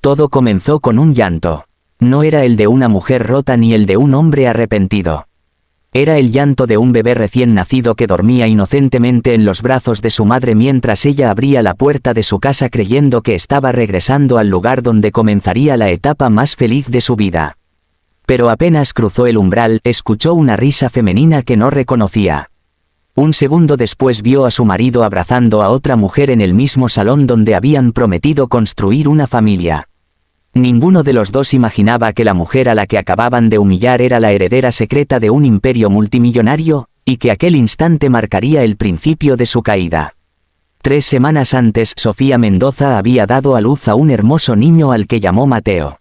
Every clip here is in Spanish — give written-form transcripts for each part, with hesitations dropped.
Todo comenzó con un llanto. No era el de una mujer rota ni el de un hombre arrepentido. Era el llanto de un bebé recién nacido que dormía inocentemente en los brazos de su madre mientras ella abría la puerta de su casa creyendo que estaba regresando al lugar donde comenzaría la etapa más feliz de su vida. Pero apenas cruzó el umbral, escuchó una risa femenina que no reconocía. Un segundo después vio a su marido abrazando a otra mujer en el mismo salón donde habían prometido construir una familia. Ninguno de los dos imaginaba que la mujer a la que acababan de humillar era la heredera secreta de un imperio multimillonario, y que aquel instante marcaría el principio de su caída. 3 semanas antes, Sofía Mendoza había dado a luz a un hermoso niño al que llamó Mateo.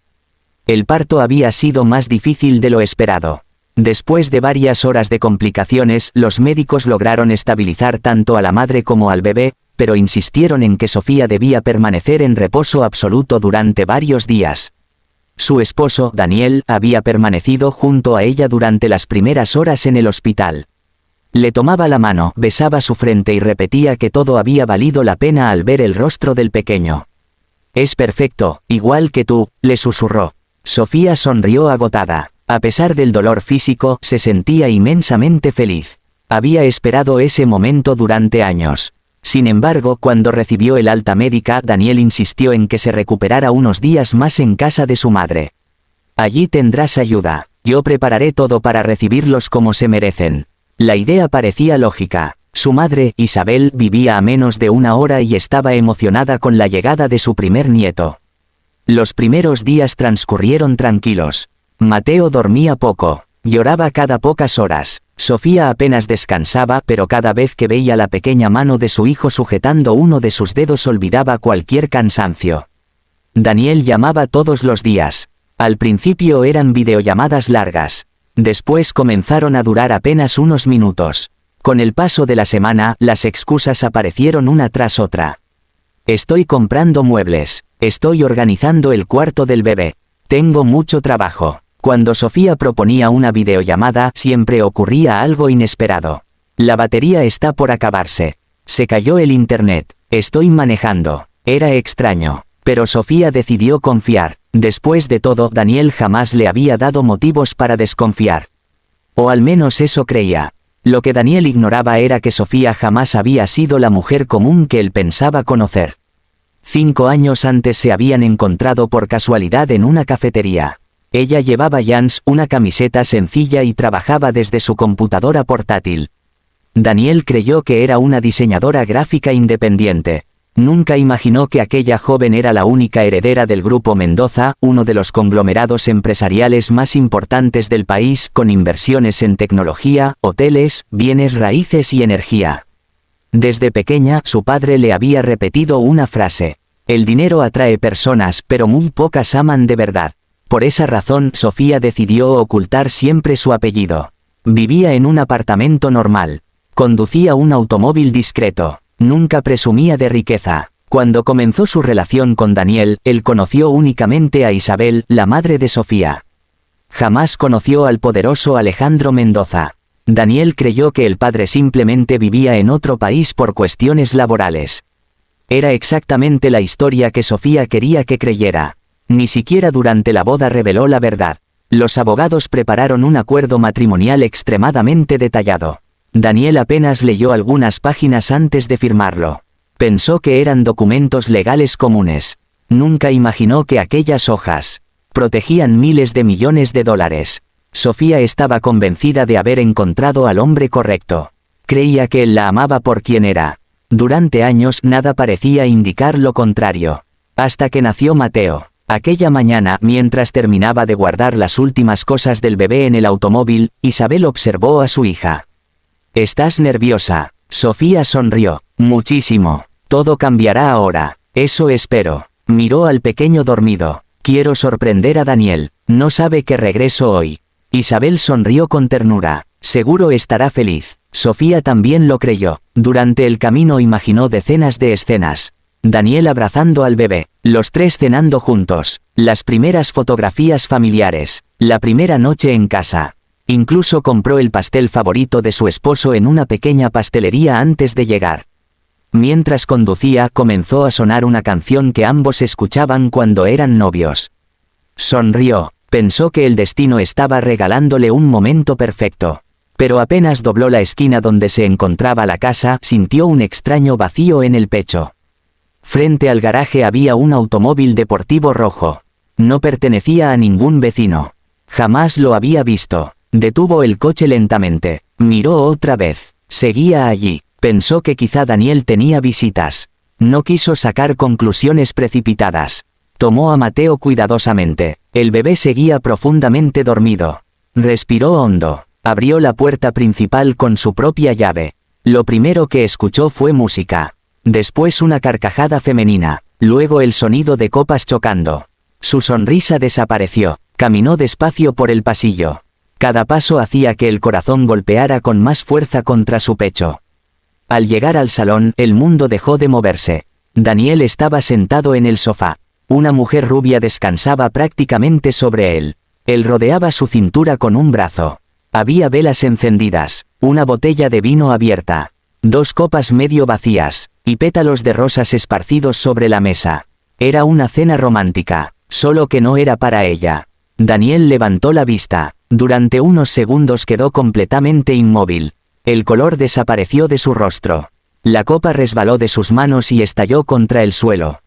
El parto había sido más difícil de lo esperado. Después de varias horas de complicaciones, los médicos lograron estabilizar tanto a la madre como al bebé, pero insistieron en que Sofía debía permanecer en reposo absoluto durante varios días. Su esposo, Daniel, había permanecido junto a ella durante las primeras horas en el hospital. Le tomaba la mano, besaba su frente y repetía que todo había valido la pena al ver el rostro del pequeño. «Es perfecto, igual que tú», le susurró. Sofía sonrió agotada. A pesar del dolor físico, se sentía inmensamente feliz. Había esperado ese momento durante años. Sin embargo, cuando recibió el alta médica, Daniel insistió en que se recuperara unos días más en casa de su madre. «Allí tendrás ayuda. Yo prepararé todo para recibirlos como se merecen». La idea parecía lógica. Su madre, Isabel, vivía a menos de 1 hora y estaba emocionada con la llegada de su primer nieto. Los primeros días transcurrieron tranquilos. Mateo dormía poco. Lloraba cada pocas horas. Sofía apenas descansaba, pero cada vez que veía la pequeña mano de su hijo sujetando uno de sus dedos olvidaba cualquier cansancio. Daniel llamaba todos los días. Al principio eran videollamadas largas. Después comenzaron a durar apenas unos minutos. Con el paso de la semana, las excusas aparecieron una tras otra. «Estoy comprando muebles. Estoy organizando el cuarto del bebé. Tengo mucho trabajo». Cuando Sofía proponía una videollamada, siempre ocurría algo inesperado. «La batería está por acabarse. Se cayó el internet. Estoy manejando». Era extraño. Pero Sofía decidió confiar. Después de todo, Daniel jamás le había dado motivos para desconfiar. O al menos eso creía. Lo que Daniel ignoraba era que Sofía jamás había sido la mujer común que él pensaba conocer. 5 años antes se habían encontrado por casualidad en una cafetería. Ella llevaba Jans, una camiseta sencilla y trabajaba desde su computadora portátil. Daniel creyó que era una diseñadora gráfica independiente. Nunca imaginó que aquella joven era la única heredera del Grupo Mendoza, uno de los conglomerados empresariales más importantes del país, con inversiones en tecnología, hoteles, bienes raíces y energía. Desde pequeña, su padre le había repetido una frase: «El dinero atrae personas, pero muy pocas aman de verdad». Por esa razón, Sofía decidió ocultar siempre su apellido. Vivía en un apartamento normal. Conducía un automóvil discreto. Nunca presumía de riqueza. Cuando comenzó su relación con Daniel, él conoció únicamente a Isabel, la madre de Sofía. Jamás conoció al poderoso Alejandro Mendoza. Daniel creyó que el padre simplemente vivía en otro país por cuestiones laborales. Era exactamente la historia que Sofía quería que creyera. Ni siquiera durante la boda reveló la verdad. Los abogados prepararon un acuerdo matrimonial extremadamente detallado. Daniel apenas leyó algunas páginas antes de firmarlo. Pensó que eran documentos legales comunes. Nunca imaginó que aquellas hojas protegían miles de millones de dólares. Sofía estaba convencida de haber encontrado al hombre correcto. Creía que él la amaba por quien era. Durante años nada parecía indicar lo contrario. Hasta que nació Mateo. Aquella mañana, mientras terminaba de guardar las últimas cosas del bebé en el automóvil, Isabel observó a su hija. «¿Estás nerviosa?». Sofía sonrió. «Muchísimo. Todo cambiará ahora. Eso espero». Miró al pequeño dormido. «Quiero sorprender a Daniel. No sabe que regreso hoy». Isabel sonrió con ternura. «Seguro estará feliz». Sofía también lo creyó. Durante el camino imaginó decenas de escenas. Daniel abrazando al bebé, los tres cenando juntos, las primeras fotografías familiares, la primera noche en casa. Incluso compró el pastel favorito de su esposo en una pequeña pastelería antes de llegar. Mientras conducía comenzó a sonar una canción que ambos escuchaban cuando eran novios. Sonrió, pensó que el destino estaba regalándole un momento perfecto. Pero apenas dobló la esquina donde se encontraba la casa, sintió un extraño vacío en el pecho. Frente al garaje había un automóvil deportivo rojo. No pertenecía a ningún vecino. Jamás lo había visto. Detuvo el coche lentamente. Miró otra vez. Seguía allí. Pensó que quizá Daniel tenía visitas. No quiso sacar conclusiones precipitadas. Tomó a Mateo cuidadosamente. El bebé seguía profundamente dormido. Respiró hondo. Abrió la puerta principal con su propia llave. Lo primero que escuchó fue música. Después una carcajada femenina. Luego el sonido de copas chocando. Su sonrisa desapareció. Caminó despacio por el pasillo. Cada paso hacía que el corazón golpeara con más fuerza contra su pecho. Al llegar al salón, el mundo dejó de moverse. Daniel estaba sentado en el sofá. Una mujer rubia descansaba prácticamente sobre él. Él rodeaba su cintura con un brazo. Había velas encendidas, una botella de vino abierta, 2 copas medio vacías, y pétalos de rosas esparcidos sobre la mesa. Era una cena romántica, solo que no era para ella. Daniel levantó la vista. Durante unos segundos quedó completamente inmóvil. El color desapareció de su rostro. La copa resbaló de sus manos y estalló contra el suelo.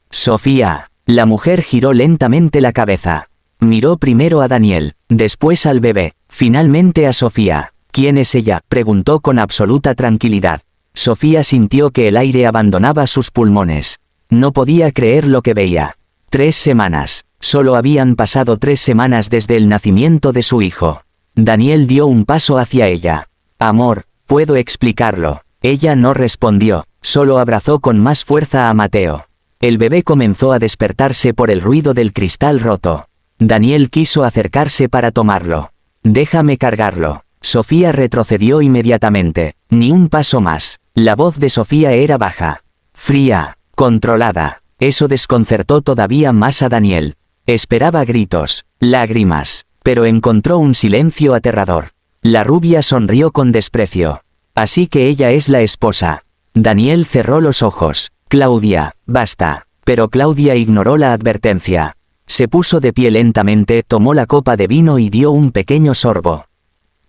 Sofía. La mujer giró lentamente la cabeza. Miró primero a Daniel, después al bebé, finalmente a Sofía. ¿Quién es ella?, preguntó con absoluta tranquilidad. Sofía sintió que el aire abandonaba sus pulmones. No podía creer lo que veía. 3 semanas. Solo habían pasado 3 semanas desde el nacimiento de su hijo. Daniel dio un paso hacia ella. Amor, puedo explicarlo. Ella no respondió, solo abrazó con más fuerza a Mateo. El bebé comenzó a despertarse por el ruido del cristal roto. Daniel quiso acercarse para tomarlo. Déjame cargarlo. Sofía retrocedió inmediatamente. Ni un paso más. La voz de Sofía era baja, fría, controlada. Eso desconcertó todavía más a Daniel. Esperaba gritos, lágrimas, pero encontró un silencio aterrador. La rubia sonrió con desprecio. Así que ella es la esposa. Daniel cerró los ojos. Claudia, basta. Pero Claudia ignoró la advertencia. Se puso de pie lentamente, tomó la copa de vino y dio un pequeño sorbo.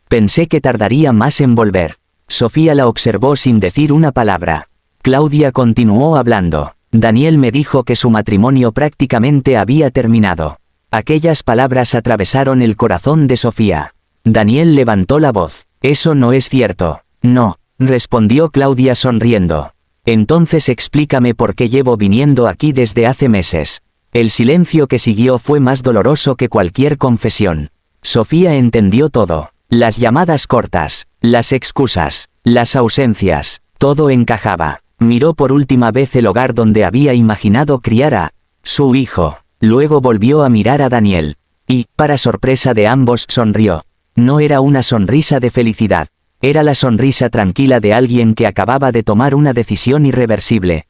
Pensé que tardaría más en volver. Sofía la observó sin decir una palabra. Claudia continuó hablando. Daniel me dijo que su matrimonio prácticamente había terminado. Aquellas palabras atravesaron el corazón de Sofía. Daniel levantó la voz. Eso no es cierto. No, respondió Claudia sonriendo. Entonces explícame por qué llevo viniendo aquí desde hace meses. El silencio que siguió fue más doloroso que cualquier confesión. Sofía entendió todo. Las llamadas cortas, las excusas, las ausencias, todo encajaba. Miró por última vez el hogar donde había imaginado criar a su hijo. Luego volvió a mirar a Daniel. Y, para sorpresa de ambos, sonrió. No era una sonrisa de felicidad. Era la sonrisa tranquila de alguien que acababa de tomar una decisión irreversible.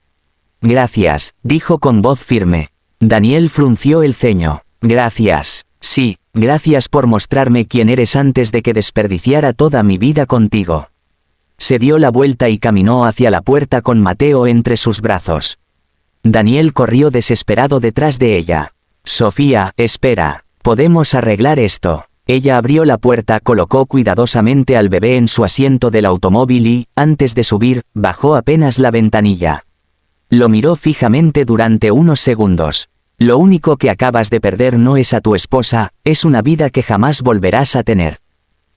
Gracias, dijo con voz firme. Daniel frunció el ceño. Gracias. Sí, gracias por mostrarme quién eres antes de que desperdiciara toda mi vida contigo. Se dio la vuelta y caminó hacia la puerta con Mateo entre sus brazos. Daniel corrió desesperado detrás de ella. Sofía, espera, podemos arreglar esto. Ella abrió la puerta, colocó cuidadosamente al bebé en su asiento del automóvil y, antes de subir, bajó apenas la ventanilla. Lo miró fijamente durante unos segundos. Lo único que acabas de perder no es a tu esposa, es una vida que jamás volverás a tener.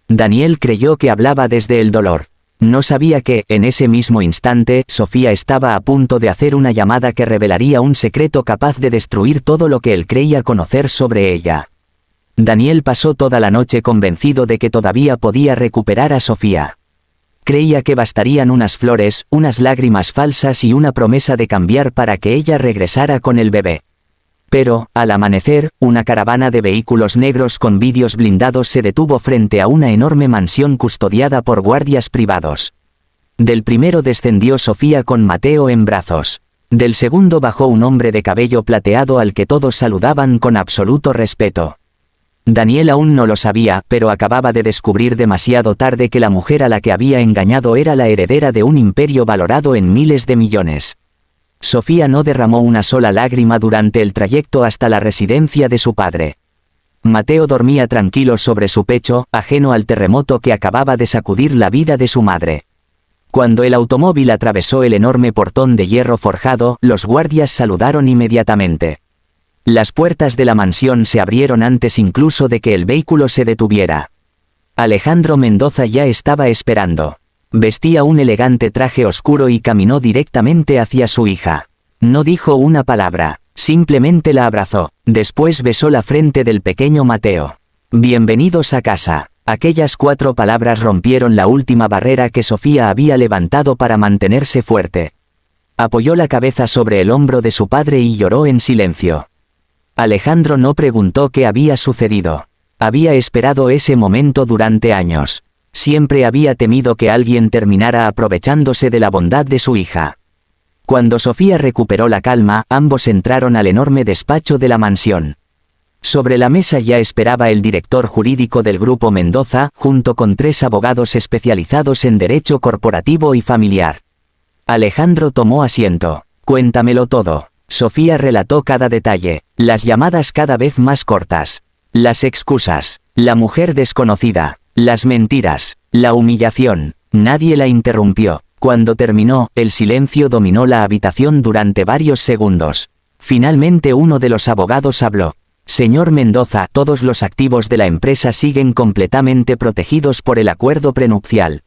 Daniel creyó que hablaba desde el dolor. No sabía que, en ese mismo instante, Sofía estaba a punto de hacer una llamada que revelaría un secreto capaz de destruir todo lo que él creía conocer sobre ella. Daniel pasó toda la noche convencido de que todavía podía recuperar a Sofía. Creía que bastarían unas flores, unas lágrimas falsas y una promesa de cambiar para que ella regresara con el bebé. Pero, al amanecer, una caravana de vehículos negros con vidrios blindados se detuvo frente a una enorme mansión custodiada por guardias privados. Del primero descendió Sofía con Mateo en brazos. Del segundo bajó un hombre de cabello plateado al que todos saludaban con absoluto respeto. Daniel aún no lo sabía, pero acababa de descubrir demasiado tarde que la mujer a la que había engañado era la heredera de un imperio valorado en miles de millones. Sofía no derramó una sola lágrima durante el trayecto hasta la residencia de su padre. Mateo dormía tranquilo sobre su pecho, ajeno al terremoto que acababa de sacudir la vida de su madre. Cuando el automóvil atravesó el enorme portón de hierro forjado, los guardias saludaron inmediatamente. Las puertas de la mansión se abrieron antes incluso de que el vehículo se detuviera. Alejandro Mendoza ya estaba esperando. Vestía un elegante traje oscuro y caminó directamente hacia su hija. No dijo una palabra, simplemente la abrazó. Después besó la frente del pequeño Mateo. «Bienvenidos a casa». Aquellas 4 palabras rompieron la última barrera que Sofía había levantado para mantenerse fuerte. Apoyó la cabeza sobre el hombro de su padre y lloró en silencio. Alejandro no preguntó qué había sucedido. Había esperado ese momento durante años. Siempre había temido que alguien terminara aprovechándose de la bondad de su hija. Cuando Sofía recuperó la calma, ambos entraron al enorme despacho de la mansión. Sobre la mesa ya esperaba el director jurídico del Grupo Mendoza, junto con 3 abogados especializados en derecho corporativo y familiar. Alejandro tomó asiento. «Cuéntamelo todo». Sofía relató cada detalle, las llamadas cada vez más cortas, las excusas, la mujer desconocida, las mentiras, la humillación. Nadie la interrumpió. Cuando terminó, el silencio dominó la habitación durante varios segundos. Finalmente uno de los abogados habló. «Señor Mendoza, todos los activos de la empresa siguen completamente protegidos por el acuerdo prenupcial».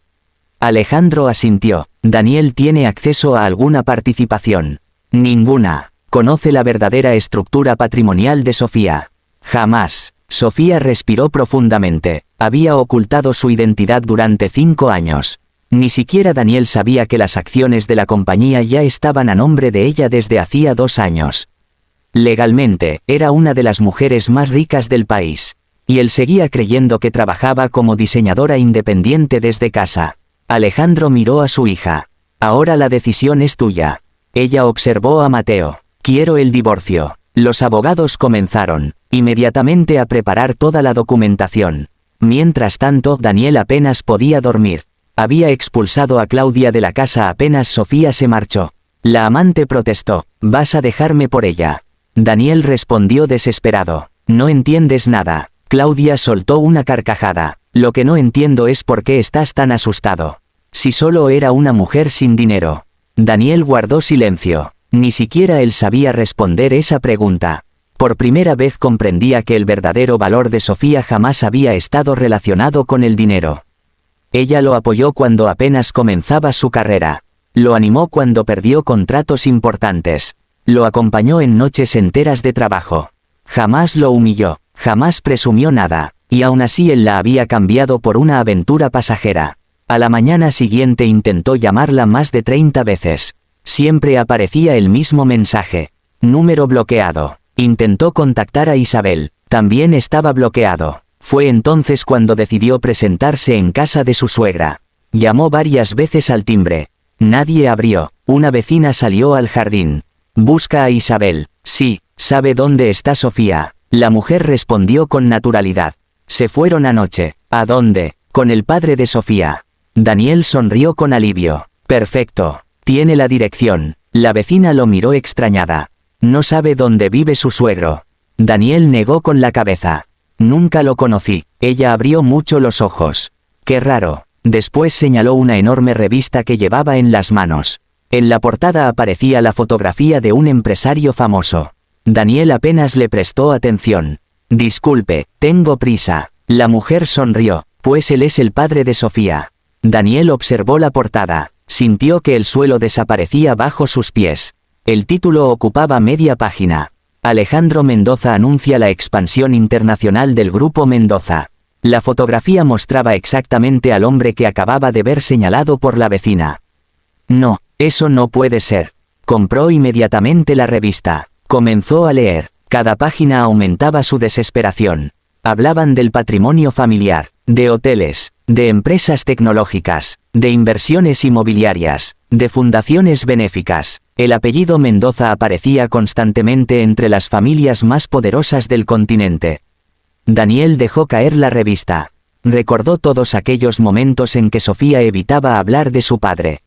Alejandro asintió. «¿Daniel tiene acceso a alguna participación?» «Ninguna. ¿Conoce la verdadera estructura patrimonial de Sofía?» «Jamás». Sofía respiró profundamente. Había ocultado su identidad durante 5 años. Ni siquiera Daniel sabía que las acciones de la compañía ya estaban a nombre de ella desde hacía 2 años. Legalmente, era una de las mujeres más ricas del país. Y él seguía creyendo que trabajaba como diseñadora independiente desde casa. Alejandro miró a su hija. «Ahora la decisión es tuya». Ella observó a Mateo. «Quiero el divorcio». Los abogados comenzaron inmediatamente a preparar toda la documentación. Mientras tanto, Daniel apenas podía dormir. Había expulsado a Claudia de la casa apenas Sofía se marchó. La amante protestó. «¿Vas a dejarme por ella?» Daniel respondió desesperado. «No entiendes nada». Claudia soltó una carcajada. «Lo que no entiendo es por qué estás tan asustado. Si solo era una mujer sin dinero». Daniel guardó silencio. Ni siquiera él sabía responder esa pregunta. Por primera vez comprendía que el verdadero valor de Sofía jamás había estado relacionado con el dinero. Ella lo apoyó cuando apenas comenzaba su carrera. Lo animó cuando perdió contratos importantes. Lo acompañó en noches enteras de trabajo. Jamás lo humilló, jamás presumió nada, y aún así él la había cambiado por una aventura pasajera. A la mañana siguiente intentó llamarla más de 30 veces. Siempre aparecía el mismo mensaje. Número bloqueado. Intentó contactar a Isabel. También estaba bloqueado. Fue entonces cuando decidió presentarse en casa de su suegra. Llamó varias veces al timbre. Nadie abrió. Una vecina salió al jardín. «Busca a Isabel». «Sí, ¿sabe dónde está Sofía?» La mujer respondió con naturalidad. «Se fueron anoche». «¿A dónde?» «Con el padre de Sofía». Daniel sonrió con alivio. «Perfecto. Tiene la dirección». La vecina lo miró extrañada. «No sabe dónde vive su suegro». Daniel negó con la cabeza. «Nunca lo conocí». Ella abrió mucho los ojos. «Qué raro». Después señaló una enorme revista que llevaba en las manos. En la portada aparecía la fotografía de un empresario famoso. Daniel apenas le prestó atención. «Disculpe, tengo prisa». La mujer sonrió, pues él es el padre de Sofía. Daniel observó la portada. Sintió que el suelo desaparecía bajo sus pies. El título ocupaba media página. Alejandro Mendoza anuncia la expansión internacional del Grupo Mendoza. La fotografía mostraba exactamente al hombre que acababa de ver señalado por la vecina. «No, eso no puede ser». Compró inmediatamente la revista. Comenzó a leer. Cada página aumentaba su desesperación. Hablaban del patrimonio familiar, de hoteles, de empresas tecnológicas, de inversiones inmobiliarias, de fundaciones benéficas. El apellido Mendoza aparecía constantemente entre las familias más poderosas del continente. Daniel dejó caer la revista. Recordó todos aquellos momentos en que Sofía evitaba hablar de su padre.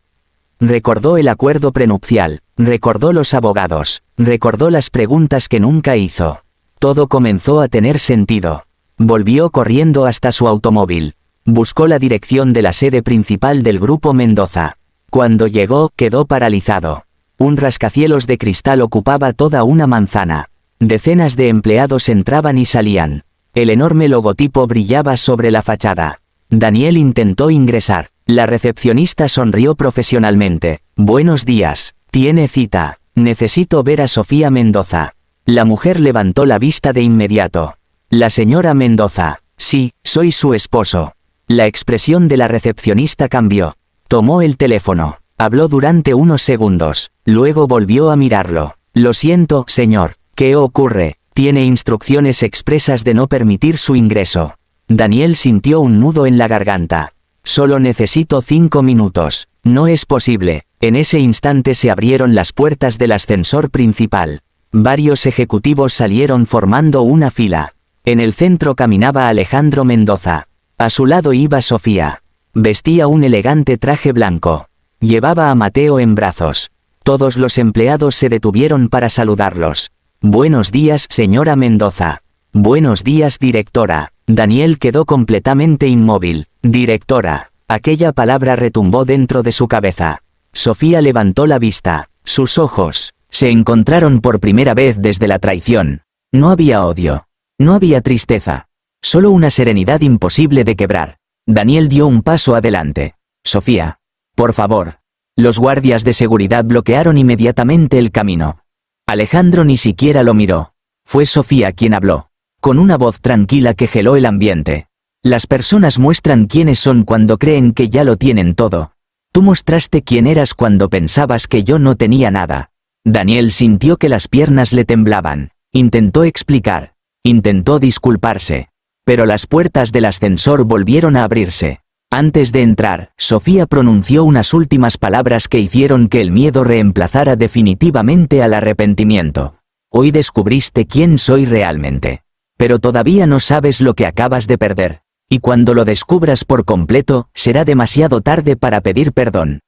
Recordó el acuerdo prenupcial, recordó los abogados, recordó las preguntas que nunca hizo. Todo comenzó a tener sentido. Volvió corriendo hasta su automóvil. Buscó la dirección de la sede principal del Grupo Mendoza. Cuando llegó, quedó paralizado. Un rascacielos de cristal ocupaba toda una manzana. Decenas de empleados entraban y salían. El enorme logotipo brillaba sobre la fachada. Daniel intentó ingresar. La recepcionista sonrió profesionalmente. Buenos días. Tiene cita. Necesito ver a Sofía Mendoza. La mujer levantó la vista de inmediato. La señora Mendoza. Sí, soy su esposo. La expresión de la recepcionista cambió. Tomó el teléfono. Habló durante unos segundos. Luego volvió a mirarlo. Lo siento, señor. ¿Qué ocurre? Tiene instrucciones expresas de no permitir su ingreso. Daniel sintió un nudo en la garganta. Solo necesito 5 minutos. No es posible. En ese instante se abrieron las puertas del ascensor principal. Varios ejecutivos salieron formando una fila. En el centro caminaba Alejandro Mendoza. A su lado iba Sofía. Vestía un elegante traje blanco. Llevaba a Mateo en brazos. Todos los empleados se detuvieron para saludarlos. Buenos días, señora Mendoza. Buenos días, directora. Daniel quedó completamente inmóvil. Directora. Aquella palabra retumbó dentro de su cabeza. Sofía levantó la vista. Sus ojos se encontraron por primera vez desde la traición. No había odio. No había tristeza. Solo una serenidad imposible de quebrar. Daniel dio un paso adelante. Sofía. Por favor. Los guardias de seguridad bloquearon inmediatamente el camino. Alejandro ni siquiera lo miró. Fue Sofía quien habló. Con una voz tranquila que geló el ambiente. Las personas muestran quiénes son cuando creen que ya lo tienen todo. Tú mostraste quién eras cuando pensabas que yo no tenía nada. Daniel sintió que las piernas le temblaban. Intentó explicar. Intentó disculparse. Pero las puertas del ascensor volvieron a abrirse. Antes de entrar, Sofía pronunció unas últimas palabras que hicieron que el miedo reemplazara definitivamente al arrepentimiento. Hoy descubriste quién soy realmente. Pero todavía no sabes lo que acabas de perder. Y cuando lo descubras por completo, será demasiado tarde para pedir perdón.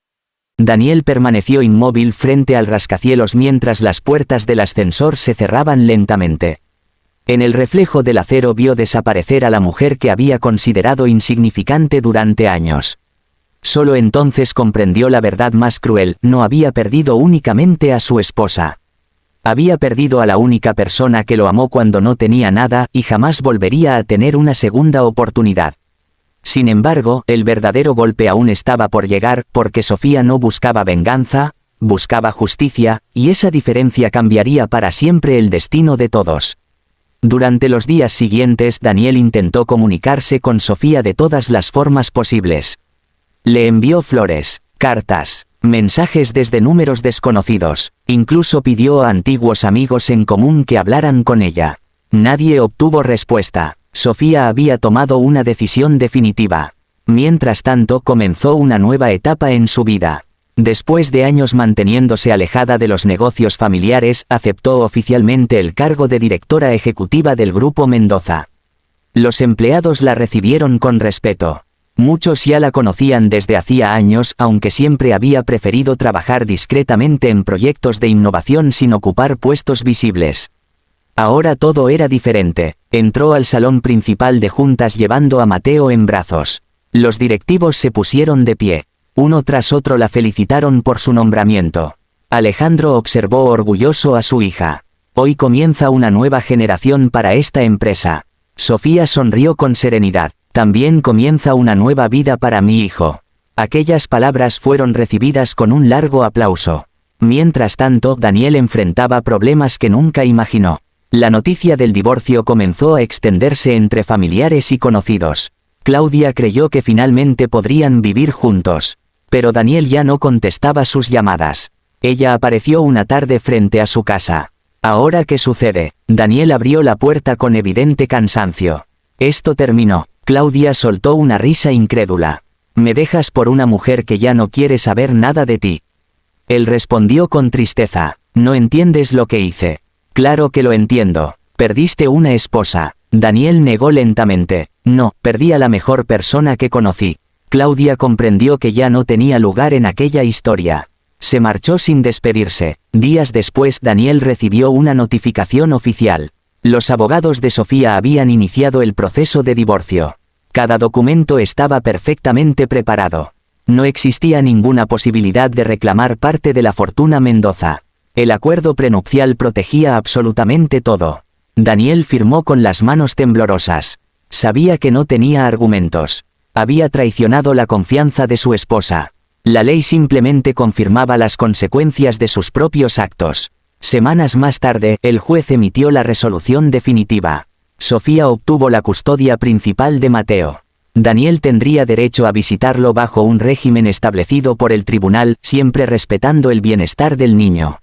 Daniel permaneció inmóvil frente al rascacielos mientras las puertas del ascensor se cerraban lentamente. En el reflejo del acero vio desaparecer a la mujer que había considerado insignificante durante años. Solo entonces comprendió la verdad más cruel: no había perdido únicamente a su esposa. Había perdido a la única persona que lo amó cuando no tenía nada y jamás volvería a tener una segunda oportunidad. Sin embargo, el verdadero golpe aún estaba por llegar, porque Sofía no buscaba venganza, buscaba justicia, y esa diferencia cambiaría para siempre el destino de todos. Durante los días siguientes, Daniel intentó comunicarse con Sofía de todas las formas posibles. Le envió flores, cartas, mensajes desde números desconocidos, incluso pidió a antiguos amigos en común que hablaran con ella. Nadie obtuvo respuesta. Sofía había tomado una decisión definitiva. Mientras tanto, comenzó una nueva etapa en su vida. Después de años manteniéndose alejada de los negocios familiares, aceptó oficialmente el cargo de directora ejecutiva del Grupo Mendoza. Los empleados la recibieron con respeto. Muchos ya la conocían desde hacía años, aunque siempre había preferido trabajar discretamente en proyectos de innovación sin ocupar puestos visibles. Ahora todo era diferente. Entró al salón principal de juntas llevando a Mateo en brazos. Los directivos se pusieron de pie. Uno tras otro la felicitaron por su nombramiento. Alejandro observó orgulloso a su hija. Hoy comienza una nueva generación para esta empresa. Sofía sonrió con serenidad. También comienza una nueva vida para mi hijo. Aquellas palabras fueron recibidas con un largo aplauso. Mientras tanto, Daniel enfrentaba problemas que nunca imaginó. La noticia del divorcio comenzó a extenderse entre familiares y conocidos. Claudia creyó que finalmente podrían vivir juntos. Pero Daniel ya no contestaba sus llamadas. Ella apareció una tarde frente a su casa. ¿Ahora qué sucede? Daniel abrió la puerta con evidente cansancio. Esto terminó. Claudia soltó una risa incrédula. ¿Me dejas por una mujer que ya no quiere saber nada de ti? Él respondió con tristeza. No entiendes lo que hice. Claro que lo entiendo. Perdiste una esposa. Daniel negó lentamente. No, perdí a la mejor persona que conocí. Claudia comprendió que ya no tenía lugar en aquella historia. Se marchó sin despedirse. Días después Daniel recibió una notificación oficial. Los abogados de Sofía habían iniciado el proceso de divorcio. Cada documento estaba perfectamente preparado. No existía ninguna posibilidad de reclamar parte de la fortuna Mendoza. El acuerdo prenupcial protegía absolutamente todo. Daniel firmó con las manos temblorosas. Sabía que no tenía argumentos. Había traicionado la confianza de su esposa. La ley simplemente confirmaba las consecuencias de sus propios actos. Semanas más tarde, el juez emitió la resolución definitiva. Sofía obtuvo la custodia principal de Mateo. Daniel tendría derecho a visitarlo bajo un régimen establecido por el tribunal, siempre respetando el bienestar del niño.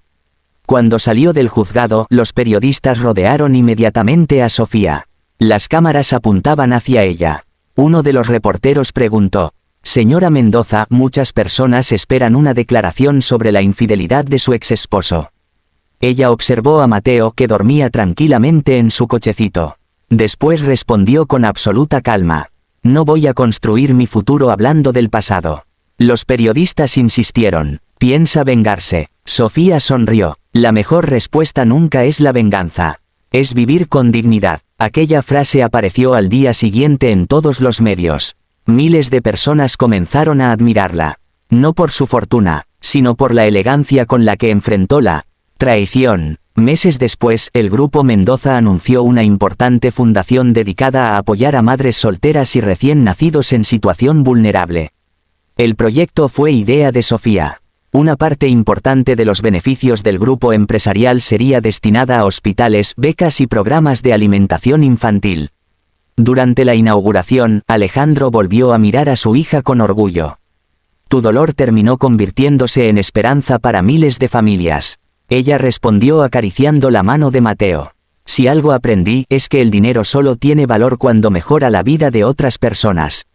Cuando salió del juzgado, los periodistas rodearon inmediatamente a Sofía. Las cámaras apuntaban hacia ella. Uno de los reporteros preguntó: «Señora Mendoza, muchas personas esperan una declaración sobre la infidelidad de su exesposo». Ella observó a Mateo, que dormía tranquilamente en su cochecito. Después respondió con absoluta calma: «No voy a construir mi futuro hablando del pasado». Los periodistas insistieron: «¿Piensa vengarse?». Sofía sonrió: «La mejor respuesta nunca es la venganza. Es vivir con dignidad». Aquella frase apareció al día siguiente en todos los medios. Miles de personas comenzaron a admirarla. No por su fortuna, sino por la elegancia con la que enfrentó la traición. Meses después, el Grupo Mendoza anunció una importante fundación dedicada a apoyar a madres solteras y recién nacidos en situación vulnerable. El proyecto fue idea de Sofía. Una parte importante de los beneficios del grupo empresarial sería destinada a hospitales, becas y programas de alimentación infantil. Durante la inauguración, Alejandro volvió a mirar a su hija con orgullo. «Tu dolor terminó convirtiéndose en esperanza para miles de familias». Ella respondió acariciando la mano de Mateo. «Si algo aprendí es que el dinero solo tiene valor cuando mejora la vida de otras personas».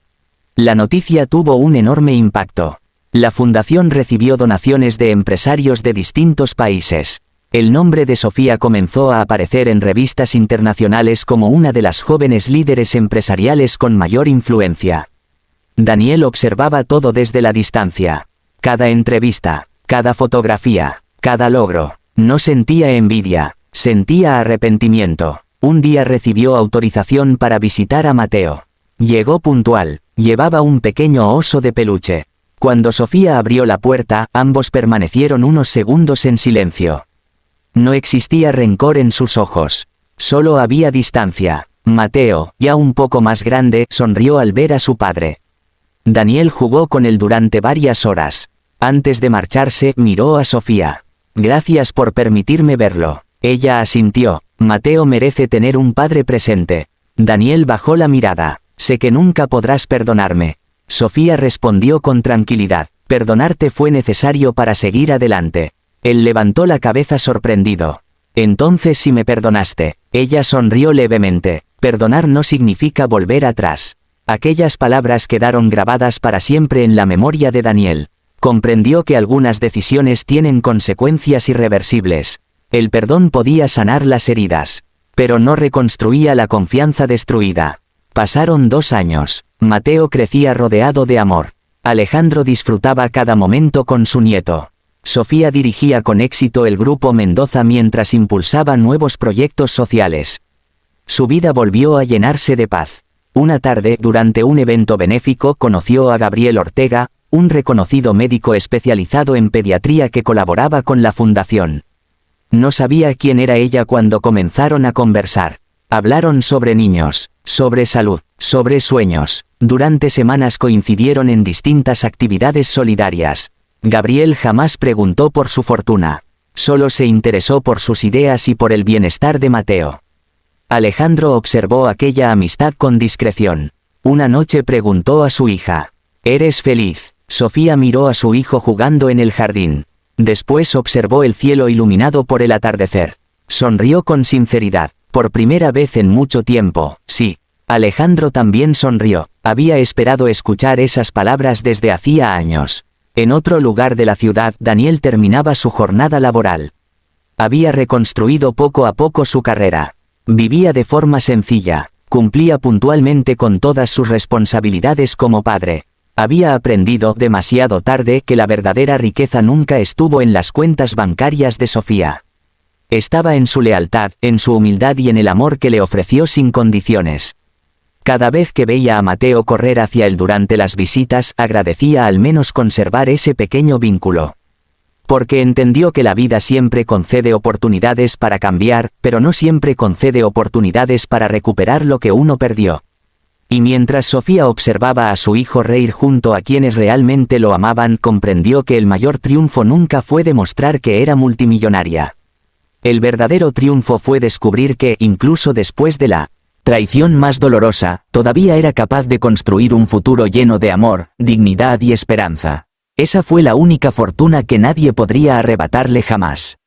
La noticia tuvo un enorme impacto. La fundación recibió donaciones de empresarios de distintos países. El nombre de Sofía comenzó a aparecer en revistas internacionales como una de las jóvenes líderes empresariales con mayor influencia. Daniel observaba todo desde la distancia. Cada entrevista, cada fotografía, cada logro. No sentía envidia, sentía arrepentimiento. Un día recibió autorización para visitar a Mateo. Llegó puntual, llevaba un pequeño oso de peluche. Cuando Sofía abrió la puerta, ambos permanecieron unos segundos en silencio. No existía rencor en sus ojos. Solo había distancia. Mateo, ya un poco más grande, sonrió al ver a su padre. Daniel jugó con él durante varias horas. Antes de marcharse, miró a Sofía. «Gracias por permitirme verlo». Ella asintió. «Mateo merece tener un padre presente». Daniel bajó la mirada. «Sé que nunca podrás perdonarme». Sofía respondió con tranquilidad: «Perdonarte fue necesario para seguir adelante». Él levantó la cabeza sorprendido. «Entonces si me perdonaste». Ella sonrió levemente. «Perdonar no significa volver atrás». Aquellas palabras quedaron grabadas para siempre en la memoria de Daniel. Comprendió que algunas decisiones tienen consecuencias irreversibles. El perdón podía sanar las heridas, pero no reconstruía la confianza destruida. Pasaron 2 años. Mateo crecía rodeado de amor. Alejandro disfrutaba cada momento con su nieto. Sofía dirigía con éxito el Grupo Mendoza mientras impulsaba nuevos proyectos sociales. Su vida volvió a llenarse de paz. Una tarde, durante un evento benéfico, conoció a Gabriel Ortega, un reconocido médico especializado en pediatría que colaboraba con la fundación. No sabía quién era ella cuando comenzaron a conversar. Hablaron sobre niños, sobre salud, sobre sueños. Durante semanas coincidieron en distintas actividades solidarias. Gabriel jamás preguntó por su fortuna. Solo se interesó por sus ideas y por el bienestar de Mateo. Alejandro observó aquella amistad con discreción. Una noche preguntó a su hija: ¿Eres feliz? Sofía miró a su hijo jugando en el jardín. Después observó el cielo iluminado por el atardecer. Sonrió con sinceridad. Por primera vez en mucho tiempo, sí. Alejandro también sonrió. Había esperado escuchar esas palabras desde hacía años. En otro lugar de la ciudad, Daniel terminaba su jornada laboral. Había reconstruido poco a poco su carrera. Vivía de forma sencilla, cumplía puntualmente con todas sus responsabilidades como padre. Había aprendido demasiado tarde que la verdadera riqueza nunca estuvo en las cuentas bancarias de Sofía. Estaba en su lealtad, en su humildad y en el amor que le ofreció sin condiciones. Cada vez que veía a Mateo correr hacia él durante las visitas, agradecía al menos conservar ese pequeño vínculo. Porque entendió que la vida siempre concede oportunidades para cambiar, pero no siempre concede oportunidades para recuperar lo que uno perdió. Y mientras Sofía observaba a su hijo reír junto a quienes realmente lo amaban, comprendió que el mayor triunfo nunca fue demostrar que era multimillonaria. El verdadero triunfo fue descubrir que, incluso después de la traición más dolorosa, todavía era capaz de construir un futuro lleno de amor, dignidad y esperanza. Esa fue la única fortuna que nadie podría arrebatarle jamás.